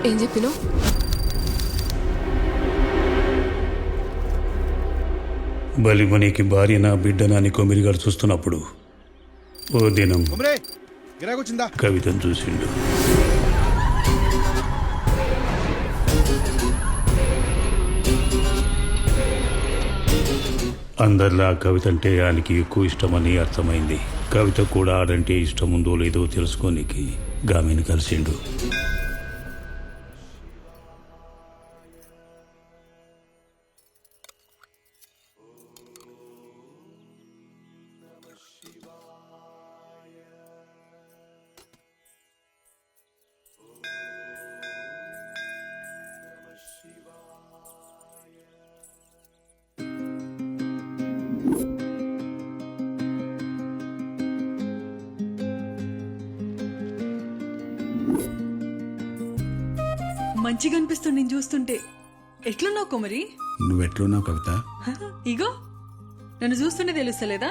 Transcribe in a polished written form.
ఏం చెప్పినావు? బలిమనికి భార్య నా బిడ్డనా అని కొమిరిగాడు చూస్తున్నప్పుడు ఓ దినం కవితను చూసిండు. అందరిలా కవిత అంటే ఆయనకి ఎక్కువ ఇష్టమని అర్థమైంది. కవిత కూడా ఆడంటే ఇష్టం ఉందో లేదో తెలుసుకోనికి గామిని కలిసిండు. మంచిగా అనిపిస్తుంది నేను చూస్తుంటే. ఎట్లున్నావు కుమరి? నువ్వెట్లున్నావు కవిత? ఇగో నన్ను చూస్తుంటే తెలుస్తలేదా?